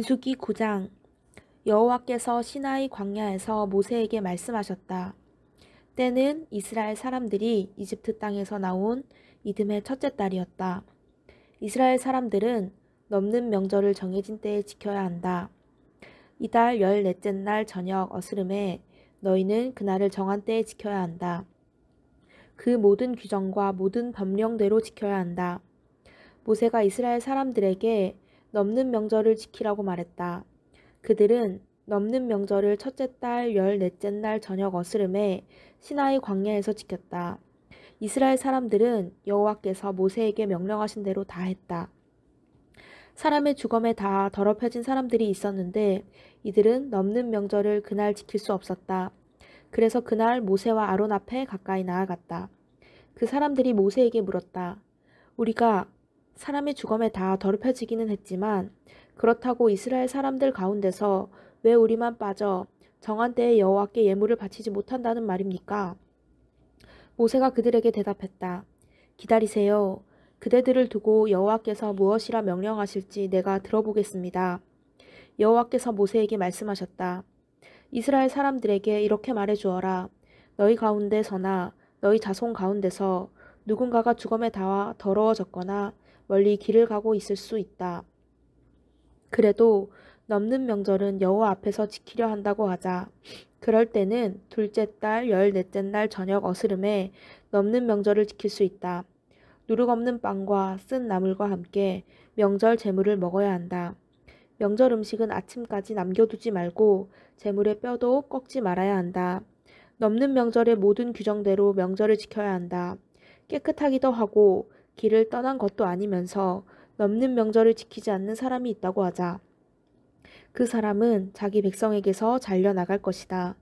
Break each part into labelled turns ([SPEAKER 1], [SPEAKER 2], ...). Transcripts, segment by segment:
[SPEAKER 1] 민수기 9장. 여호와께서 시나이 광야에서 모세에게 말씀하셨다. 때는 이스라엘 사람들이 이집트 땅에서 나온 이듬해 첫째 달이었다. 이스라엘 사람들은 넘는 명절을 정해진 때에 지켜야 한다. 이달 14째 날 저녁 어스름에 너희는 그날을 정한 때에 지켜야 한다. 그 모든 규정과 모든 법령대로 지켜야 한다. 모세가 이스라엘 사람들에게 넘는 명절을 지키라고 말했다. 그들은 넘는 명절을 첫째 달 14째 날 저녁 어스름에 시나이 광야에서 지켰다. 이스라엘 사람들은 여호와께서 모세에게 명령하신 대로 다 했다. 사람의 죽음에 다 더럽혀진 사람들이 있었는데 이들은 넘는 명절을 그날 지킬 수 없었다. 그래서 그날 모세와 아론 앞에 가까이 나아갔다. 그 사람들이 모세에게 물었다. 우리가 사람의 죽음에 다 더럽혀지기는 했지만 그렇다고 이스라엘 사람들 가운데서 왜 우리만 빠져 정한 때에 여호와께 예물을 바치지 못한다는 말입니까? 모세가 그들에게 대답했다. 기다리세요. 그대들을 두고 여호와께서 무엇이라 명령하실지 내가 들어보겠습니다. 여호와께서 모세에게 말씀하셨다. 이스라엘 사람들에게 이렇게 말해주어라. 너희 가운데서나 너희 자손 가운데서 누군가가 죽음에 닿아 더러워졌거나 멀리 길을 가고 있을 수 있다. 그래도 넘는 명절은 여호와 앞에서 지키려 한다고 하자. 그럴 때는 둘째 달 14째 날 저녁 어스름에 넘는 명절을 지킬 수 있다. 누룩 없는 빵과 쓴 나물과 함께 명절 제물을 먹어야 한다. 명절 음식은 아침까지 남겨두지 말고 제물의 뼈도 꺾지 말아야 한다. 넘는 명절의 모든 규정대로 명절을 지켜야 한다. 깨끗하기도 하고 길을 떠난 것도 아니면서 넘는 명절을 지키지 않는 사람이 있다고 하자. 그 사람은 자기 백성에게서 잘려나갈 것이다.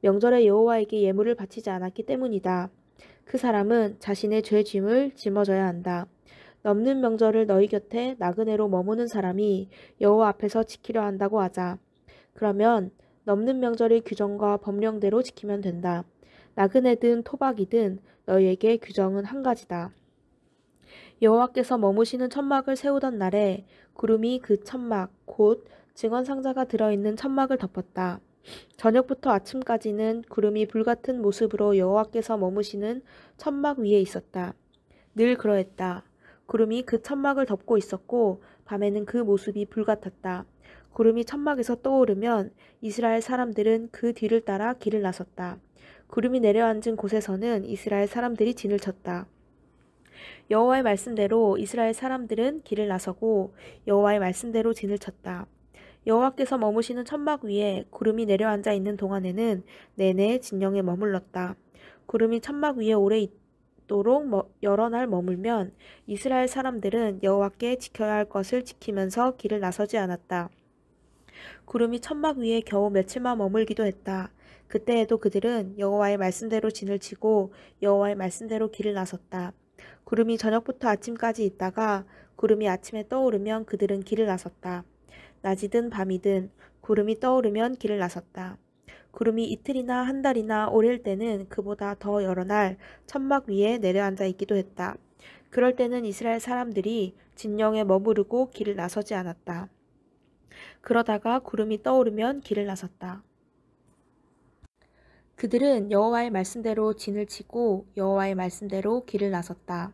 [SPEAKER 1] 명절에 여호와에게 예물을 바치지 않았기 때문이다. 그 사람은 자신의 죄 짐을 짊어져야 한다. 넘는 명절을 너희 곁에 나그네로 머무는 사람이 여호와 앞에서 지키려 한다고 하자. 그러면 넘는 명절의 규정과 법령대로 지키면 된다. 나그네든 토박이든 너희에게 규정은 한 가지다. 여호와께서 머무시는 천막을 세우던 날에 구름이 그 천막 곧 증언상자가 들어있는 천막을 덮었다. 저녁부터 아침까지는 구름이 불같은 모습으로 여호와께서 머무시는 천막 위에 있었다. 늘 그러했다. 구름이 그 천막을 덮고 있었고 밤에는 그 모습이 불같았다. 구름이 천막에서 떠오르면 이스라엘 사람들은 그 뒤를 따라 길을 나섰다. 구름이 내려앉은 곳에서는 이스라엘 사람들이 진을 쳤다. 여호와의 말씀대로 이스라엘 사람들은 길을 나서고 여호와의 말씀대로 진을 쳤다. 여호와께서 머무시는 천막 위에 구름이 내려앉아 있는 동안에는 내내 진영에 머물렀다. 구름이 천막 위에 오래 있도록 여러 날 머물면 이스라엘 사람들은 여호와께 지켜야 할 것을 지키면서 길을 나서지 않았다. 구름이 천막 위에 겨우 며칠만 머물기도 했다. 그때에도 그들은 여호와의 말씀대로 진을 치고 여호와의 말씀대로 길을 나섰다. 구름이 저녁부터 아침까지 있다가 구름이 아침에 떠오르면 그들은 길을 나섰다. 낮이든 밤이든 구름이 떠오르면 길을 나섰다. 구름이 이틀이나 한 달이나 오래일 때는 그보다 더 여러 날 천막 위에 내려앉아 있기도 했다. 그럴 때는 이스라엘 사람들이 진영에 머무르고 길을 나서지 않았다. 그러다가 구름이 떠오르면 길을 나섰다. 그들은 여호와의 말씀대로 진을 치고 여호와의 말씀대로 길을 나섰다.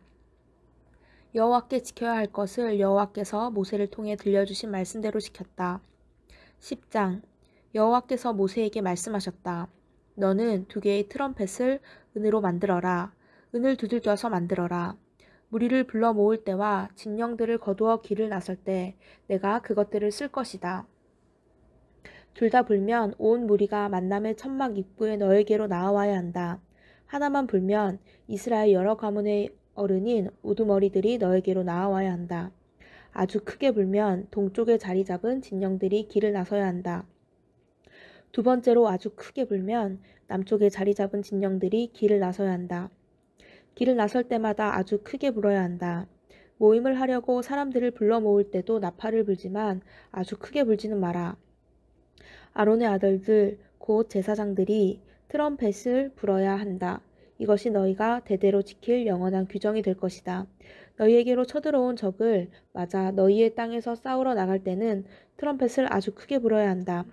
[SPEAKER 1] 여호와께 지켜야 할 것을 여호와께서 모세를 통해 들려주신 말씀대로 지켰다. 10장. 여호와께서 모세에게 말씀하셨다. 너는 2개의 트럼펫을 은으로 만들어라. 은을 두들겨서 만들어라. 무리를 불러 모을 때와 진영들을 거두어 길을 나설 때 내가 그것들을 쓸 것이다. 둘 다 불면 온 무리가 만남의 천막 입구에 너에게로 나아와야 한다. 하나만 불면 이스라엘 여러 가문의 어른인 우두머리들이 너에게로 나아와야 한다. 아주 크게 불면 동쪽에 자리 잡은 진영들이 길을 나서야 한다. 두 번째로 아주 크게 불면 남쪽에 자리 잡은 진영들이 길을 나서야 한다. 길을 나설 때마다 아주 크게 불어야 한다. 모임을 하려고 사람들을 불러 모을 때도 나팔을 불지만 아주 크게 불지는 마라. 아론의 아들들 곧 제사장들이 트럼펫을 불어야 한다. 이것이 너희가 대대로 지킬 영원한 규정이 될 것이다. 너희에게로 쳐들어온 적을 맞아 너희의 땅에서 싸우러 나갈 때는 트럼펫을 아주 크게 불어야 한다.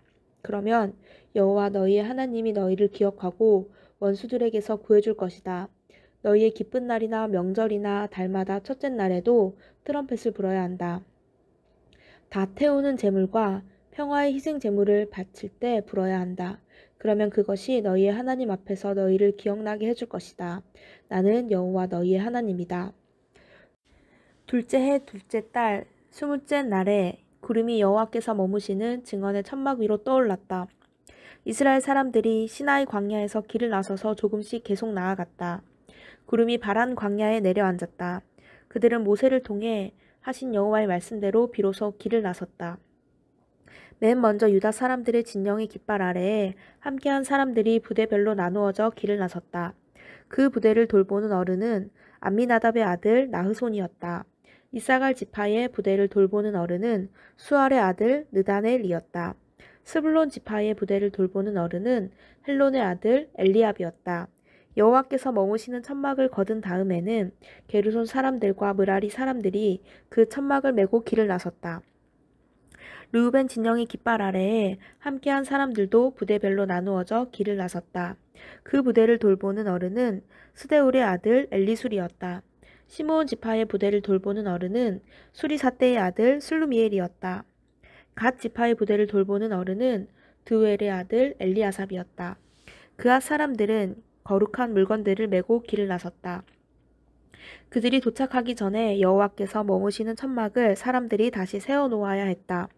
[SPEAKER 1] 그러면 여호와 너희의 하나님이 너희를 기억하고 원수들에게서 구해줄 것이다. 너희의 기쁜 날이나 명절이나 달마다 첫째 날에도 트럼펫을 불어야 한다. 다 태우는 제물과 평화의 희생 제물을 바칠 때 불어야 한다. 그러면 그것이 너희의 하나님 앞에서 너희를 기억나게 해줄 것이다. 나는 여호와 너희의 하나님이다. 둘째 해 둘째 달 20째 날에 구름이 여호와께서 머무시는 증언의 천막 위로 떠올랐다. 이스라엘 사람들이 시나이 광야에서 길을 나서서 조금씩 계속 나아갔다. 구름이 바란 광야에 내려앉았다. 그들은 모세를 통해 하신 여호와의 말씀대로 비로소 길을 나섰다. 맨 먼저 유다 사람들의 진영의 깃발 아래에 함께한 사람들이 부대별로 나누어져 길을 나섰다. 그 부대를 돌보는 어른은 암미나답의 아들 나흐손이었다. 이사갈 지파의 부대를 돌보는 어른은 수알의 아들 느다넬이었다. 스불론 지파의 부대를 돌보는 어른은 헬론의 아들 엘리압이었다. 여호와께서 머무시는 천막을 거둔 다음에는 게르손 사람들과 므라리 사람들이 그 천막을 메고 길을 나섰다. 르우벤 진영의 깃발 아래에 함께한 사람들도 부대별로 나누어져 길을 나섰다. 그 부대를 돌보는 어른은 스데울의 아들 엘리술이었다. 시므온 지파의 부대를 돌보는 어른은 수리사떼의 아들 슬루미엘이었다. 갓 지파의 부대를 돌보는 어른은 드우엘의 아들 엘리아삽이었다. 그앗 사람들은 거룩한 물건들을 메고 길을 나섰다. 그들이 도착하기 전에 여호와께서 머무시는 천막을 사람들이 다시 세워놓아야 했다.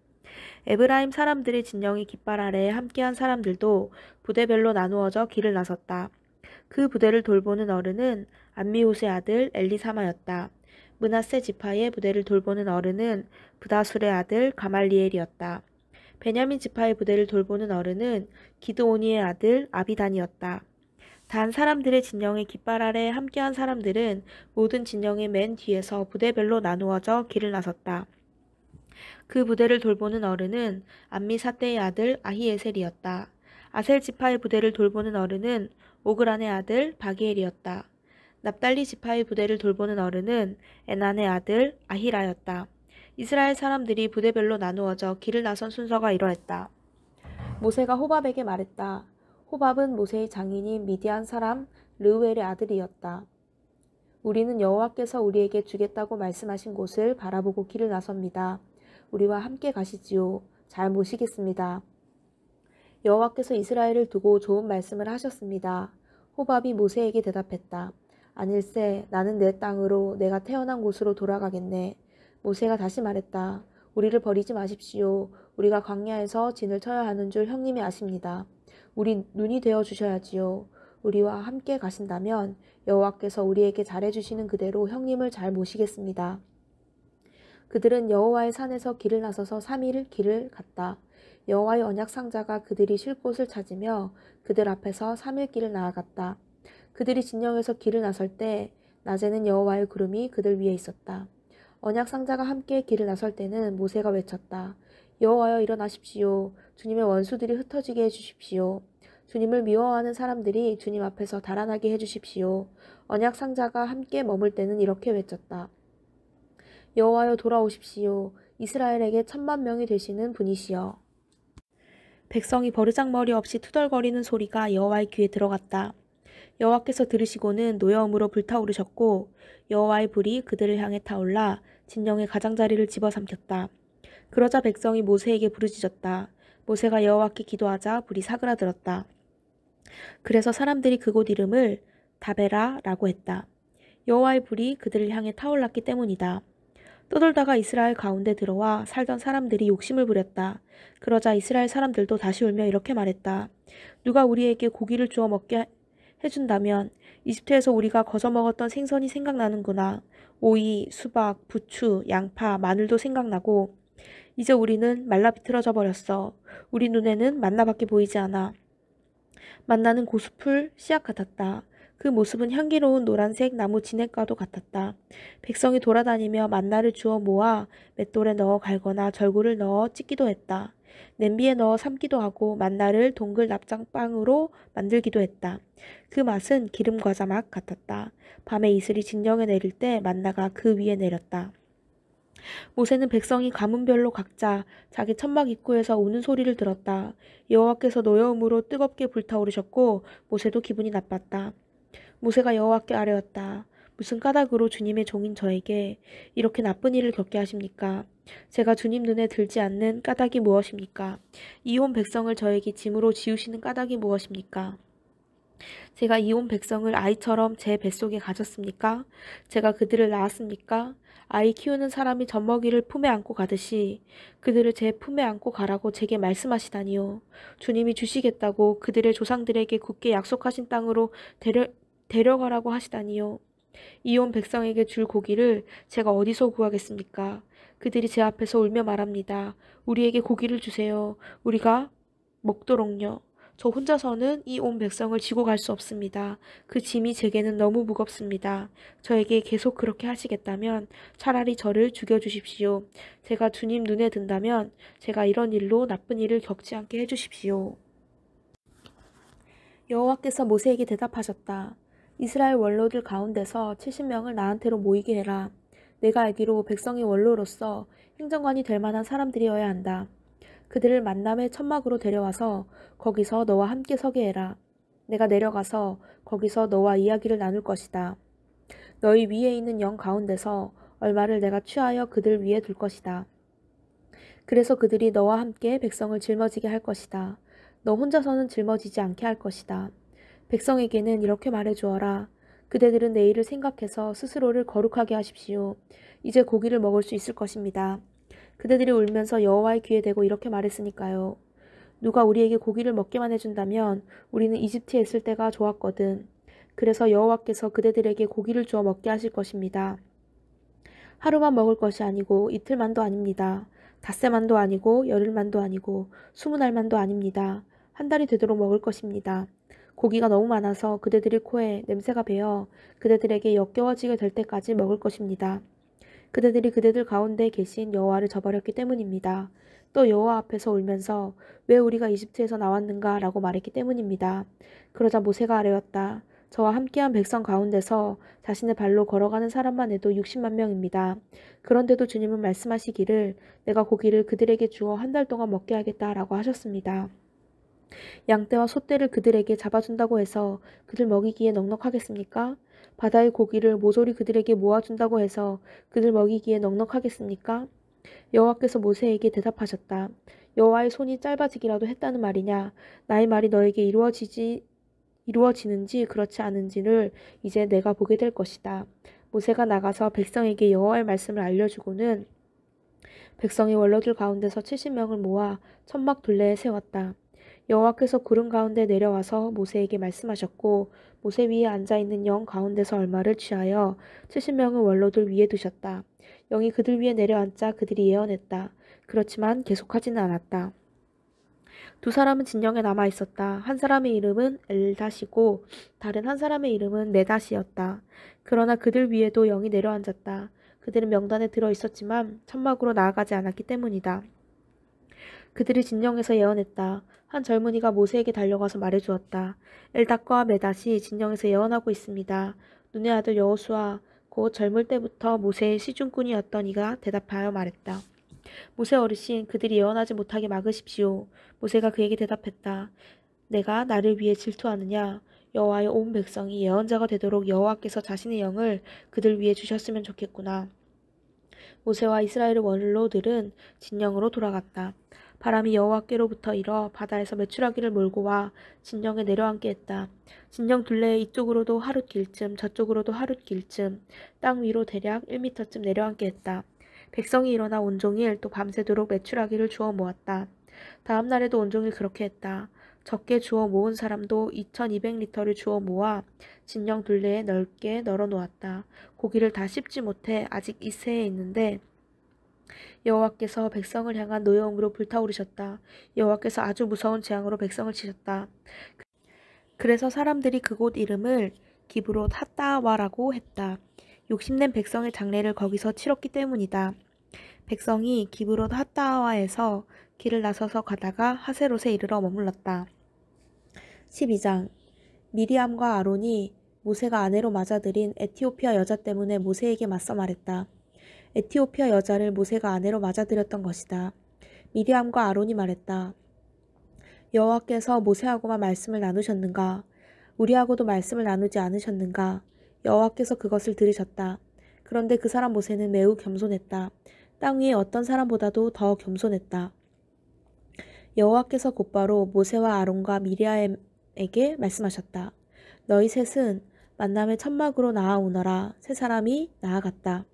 [SPEAKER 1] 에브라임 사람들의 진영의 깃발 아래에 함께한 사람들도 부대별로 나누어져 길을 나섰다. 그 부대를 돌보는 어른은 암미호스의 아들 엘리사마였다. 므낫세 지파의 부대를 돌보는 어른은 브다술의 아들 가말리엘이었다. 베냐민 지파의 부대를 돌보는 어른은 기드오니의 아들 아비단이었다. 단 사람들의 진영의 깃발 아래에 함께한 사람들은 모든 진영의 맨 뒤에서 부대별로 나누어져 길을 나섰다. 그 부대를 돌보는 어른은 암미사떼의 아들 아히에셀이었다. 아셀 지파의 부대를 돌보는 어른은 오그란의 아들 바기엘이었다. 납달리 지파의 부대를 돌보는 어른은 에난의 아들 아히라였다. 이스라엘 사람들이 부대별로 나누어져 길을 나선 순서가 이러했다. 모세가 호밥에게 말했다. 호밥은 모세의 장인인 미디안 사람 르우엘의 아들이었다. 우리는 여호와께서 우리에게 주겠다고 말씀하신 곳을 바라보고 길을 나섭니다. 우리와 함께 가시지요. 잘 모시겠습니다. 여호와께서 이스라엘을 두고 좋은 말씀을 하셨습니다. 호밥이 모세에게 대답했다. 아닐세, 나는 내 땅으로 내가 태어난 곳으로 돌아가겠네. 모세가 다시 말했다. 우리를 버리지 마십시오. 우리가 광야에서 진을 쳐야 하는 줄 형님이 아십니다. 우리 눈이 되어 주셔야지요. 우리와 함께 가신다면 여호와께서 우리에게 잘해주시는 그대로 형님을 잘 모시겠습니다. 그들은 여호와의 산에서 길을 나서서 3일 길을 갔다. 여호와의 언약 상자가 그들이 쉴 곳을 찾으며 그들 앞에서 3일 길을 나아갔다. 그들이 진영에서 길을 나설 때 낮에는 여호와의 구름이 그들 위에 있었다. 언약 상자가 함께 길을 나설 때는 모세가 외쳤다. 여호와여 일어나십시오. 주님의 원수들이 흩어지게 해주십시오. 주님을 미워하는 사람들이 주님 앞에서 달아나게 해주십시오. 언약 상자가 함께 머물 때는 이렇게 외쳤다. 여호와여 돌아오십시오. 이스라엘에게 10,000명이 되시는 분이시여. 백성이 버르장머리 없이 투덜거리는 소리가 여호와의 귀에 들어갔다. 여호와께서 들으시고는 노여움으로 불타오르셨고 여호와의 불이 그들을 향해 타올라 진영의 가장자리를 집어삼켰다. 그러자 백성이 모세에게 부르짖었다. 모세가 여호와께 기도하자 불이 사그라들었다. 그래서 사람들이 그곳 이름을 다베라라고 했다. 여호와의 불이 그들을 향해 타올랐기 때문이다. 떠돌다가 이스라엘 가운데 들어와 살던 사람들이 욕심을 부렸다. 그러자 이스라엘 사람들도 다시 울며 이렇게 말했다. 누가 우리에게 고기를 주워 먹게 해준다면 이집트에서 우리가 거저 먹었던 생선이 생각나는구나. 오이, 수박, 부추, 양파, 마늘도 생각나고 이제 우리는 말라 비틀어져 버렸어. 우리 눈에는 만나밖에 보이지 않아. 만나는 고수풀 씨앗 같았다. 그 모습은 향기로운 노란색 나무 진액과도 같았다. 백성이 돌아다니며 만나를 주워 모아 맷돌에 넣어 갈거나 절구를 넣어 찢기도 했다. 냄비에 넣어 삶기도 하고 만나를 동글 납작빵으로 만들기도 했다. 그 맛은 기름 과자 맛 같았다. 밤에 이슬이 진영에 내릴 때 만나가 그 위에 내렸다. 모세는 백성이 가문별로 각자 자기 천막 입구에서 우는 소리를 들었다. 여호와께서 노여움으로 뜨겁게 불타오르셨고 모세도 기분이 나빴다. 모세가 여호와께 아뢰었다. 무슨 까닭으로 주님의 종인 저에게 이렇게 나쁜 일을 겪게 하십니까? 제가 주님 눈에 들지 않는 까닭이 무엇입니까? 이 온 백성을 저에게 짐으로 지우시는 까닭이 무엇입니까? 제가 이 온 백성을 아이처럼 제 뱃속에 가졌습니까? 제가 그들을 낳았습니까? 아이 키우는 사람이 젖먹이를 품에 안고 가듯이 그들을 제 품에 안고 가라고 제게 말씀하시다니요. 주님이 주시겠다고 그들의 조상들에게 굳게 약속하신 땅으로 데려가라고 하시다니요. 이 온 백성에게 줄 고기를 제가 어디서 구하겠습니까? 그들이 제 앞에서 울며 말합니다. 우리에게 고기를 주세요. 우리가 먹도록요. 저 혼자서는 이 온 백성을 지고 갈 수 없습니다. 그 짐이 제게는 너무 무겁습니다. 저에게 계속 그렇게 하시겠다면 차라리 저를 죽여주십시오. 제가 주님 눈에 든다면 제가 이런 일로 나쁜 일을 겪지 않게 해주십시오. 여호와께서 모세에게 대답하셨다. 이스라엘 원로들 가운데서 70명을 나한테로 모이게 해라. 내가 알기로 백성의 원로로서 행정관이 될 만한 사람들이어야 한다. 그들을 만남의 천막으로 데려와서 거기서 너와 함께 서게 해라. 내가 내려가서 거기서 너와 이야기를 나눌 것이다. 너희 위에 있는 영 가운데서 얼마를 내가 취하여 그들 위에 둘 것이다. 그래서 그들이 너와 함께 백성을 짊어지게 할 것이다. 너 혼자서는 짊어지지 않게 할 것이다. 백성에게는 이렇게 말해주어라. 그대들은 내일을 생각해서 스스로를 거룩하게 하십시오. 이제 고기를 먹을 수 있을 것입니다. 그대들이 울면서 여호와의 귀에 대고 이렇게 말했으니까요. 누가 우리에게 고기를 먹게만 해준다면 우리는 이집트에 있을 때가 좋았거든. 그래서 여호와께서 그대들에게 고기를 주어 먹게 하실 것입니다. 하루만 먹을 것이 아니고 이틀만도 아닙니다. 닷새만도 아니고 열흘만도 아니고 20날만도 아닙니다. 한 달이 되도록 먹을 것입니다. 고기가 너무 많아서 그대들의 코에 냄새가 배어 그대들에게 역겨워지게 될 때까지 먹을 것입니다. 그대들이 그대들 가운데 계신 여호와를 저버렸기 때문입니다. 또 여호와 앞에서 울면서 왜 우리가 이집트에서 나왔는가 라고 말했기 때문입니다. 그러자 모세가 아뢰었다. 저와 함께한 백성 가운데서 자신의 발로 걸어가는 사람만 해도 60만 명입니다. 그런데도 주님은 말씀하시기를 내가 고기를 그들에게 주어 한 달 동안 먹게 하겠다라고 하셨습니다. 양떼와 소떼를 그들에게 잡아준다고 해서 그들 먹이기에 넉넉하겠습니까? 바다의 고기를 모조리 그들에게 모아준다고 해서 그들 먹이기에 넉넉하겠습니까? 여호와께서 모세에게 대답하셨다. 여호와의 손이 짧아지기라도 했다는 말이냐? 나의 말이 너에게 이루어지는지 그렇지 않은지를 이제 내가 보게 될 것이다. 모세가 나가서 백성에게 여호와의 말씀을 알려주고는 백성의 원로들 가운데서 70명을 모아 천막 둘레에 세웠다. 여호와께서 구름 가운데 내려와서 모세에게 말씀하셨고 모세 위에 앉아있는 영 가운데서 얼마를 취하여 70명의 원로들 위에 두셨다. 영이 그들 위에 내려앉자 그들이 예언했다. 그렇지만 계속하지는 않았다. 두 사람은 진영에 남아 있었다. 한 사람의 이름은 엘닷이고 다른 한 사람의 이름은 메닷이었다. 그러나 그들 위에도 영이 내려앉았다. 그들은 명단에 들어 있었지만 천막으로 나아가지 않았기 때문이다. 그들이 진영에서 예언했다. 한 젊은이가 모세에게 달려가서 말해주었다. 엘닷과 메닷이 진영에서 예언하고 있습니다. 눈의 아들 여호수아 곧 젊을 때부터 모세의 시중꾼이었던 이가 대답하여 말했다. 모세 어르신 그들이 예언하지 못하게 막으십시오. 모세가 그에게 대답했다. 내가 나를 위해 질투하느냐? 여호와의 온 백성이 예언자가 되도록 여호와께서 자신의 영을 그들 위해 주셨으면 좋겠구나. 모세와 이스라엘의 원로들은 진영으로 돌아갔다. 바람이 여호와께로부터 일어 바다에서 메추라기를 몰고 와 진영에 내려앉게 했다. 진영 둘레의 이쪽으로도 하룻 길쯤 저쪽으로도 하룻 길쯤 땅 위로 대략 1미터쯤 내려앉게 했다. 백성이 일어나 온종일 또 밤새도록 메추라기를 주워 모았다. 다음 날에도 온종일 그렇게 했다. 적게 주워 모은 사람도 2200리터를 주워 모아 진영 둘레에 넓게 널어 놓았다. 고기를 다 씹지 못해 아직 이새에 있는데 여호와께서 백성을 향한 노여움으로 불타오르셨다. 여호와께서 아주 무서운 재앙으로 백성을 치셨다. 그래서 사람들이 그곳 이름을 기브롯 핫다와라고 했다. 욕심낸 백성의 장례를 거기서 치렀기 때문이다. 백성이 기브롯 핫다와에서 길을 나서서 가다가 하세롯에 이르러 머물렀다. 12장. 미리암과 아론이 모세가 아내로 맞아들인 에티오피아 여자 때문에 모세에게 맞서 말했다. 에티오피아 여자를 모세가 아내로 맞아들였던 것이다. 미리암과 아론이 말했다. 여호와께서 모세하고만 말씀을 나누셨는가? 우리하고도 말씀을 나누지 않으셨는가? 여호와께서 그것을 들으셨다. 그런데 그 사람 모세는 매우 겸손했다. 땅 위에 어떤 사람보다도 더 겸손했다. 여호와께서 곧바로 모세와 아론과 미리암에게 말씀하셨다. 너희 셋은 만남의 천막으로 나아오너라. 세 사람이 나아갔다.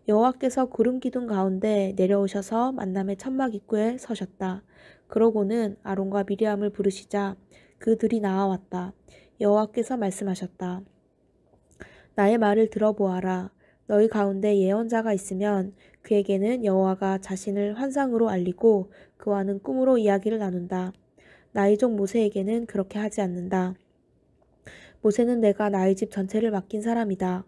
[SPEAKER 1] 여호와께서 구름 기둥 가운데 내려오셔서 만남의 천막 입구에 서셨다. 그러고는 아론과 미리암을 부르시자 그들이 나아왔다. 여호와께서 말씀하셨다. 나의 말을 들어보아라. 너희 가운데 예언자가 있으면 그에게는 여호와가 자신을 환상으로 알리고 그와는 꿈으로 이야기를 나눈다. 나의 종 모세에게는 그렇게 하지 않는다. 모세는 내가 나의 집 전체를 맡긴 사람이다.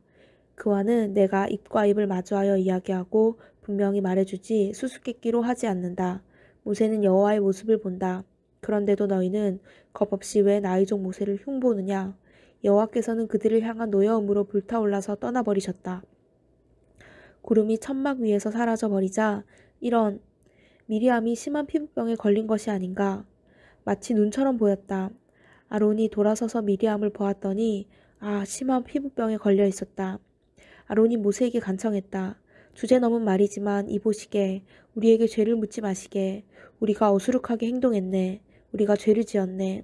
[SPEAKER 1] 그와는 내가 입과 입을 마주하여 이야기하고 분명히 말해주지 수수께끼로 하지 않는다. 모세는 여호와의 모습을 본다. 그런데도 너희는 겁없이 왜 나의 종 모세를 흉보느냐? 여호와께서는 그들을 향한 노여움으로 불타올라서 떠나버리셨다. 구름이 천막 위에서 사라져버리자 이런 미리암이 심한 피부병에 걸린 것이 아닌가. 마치 눈처럼 보였다. 아론이 돌아서서 미리암을 보았더니 심한 피부병에 걸려 있었다. 아론이 모세에게 간청했다. 주제 넘은 말이지만 이보시게 우리에게 죄를 묻지 마시게. 우리가 어수룩하게 행동했네. 우리가 죄를 지었네.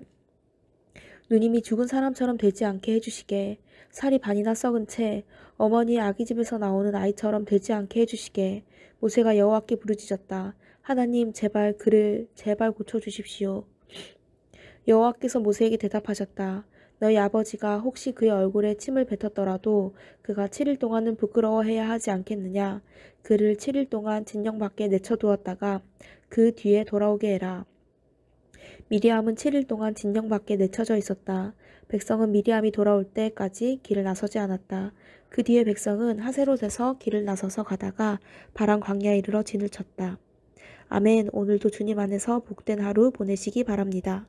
[SPEAKER 1] 누님이 죽은 사람처럼 되지 않게 해주시게. 살이 반이나 썩은 채 어머니의 아기 집에서 나오는 아이처럼 되지 않게 해주시게. 모세가 여호와께 부르짖었다. 하나님 제발 그를 제발 고쳐주십시오. 여호와께서 모세에게 대답하셨다. 너희 아버지가 혹시 그의 얼굴에 침을 뱉었더라도 그가 7일 동안은 부끄러워해야 하지 않겠느냐. 그를 7일 동안 진영 밖에 내쳐두었다가 그 뒤에 돌아오게 해라. 미리암은 7일 동안 진영 밖에 내쳐져 있었다. 백성은 미리암이 돌아올 때까지 길을 나서지 않았다. 그 뒤에 백성은 하세롯에서 길을 나서서 가다가 바람 광야에 이르러 진을 쳤다. 아멘. 오늘도 주님 안에서 복된 하루 보내시기 바랍니다.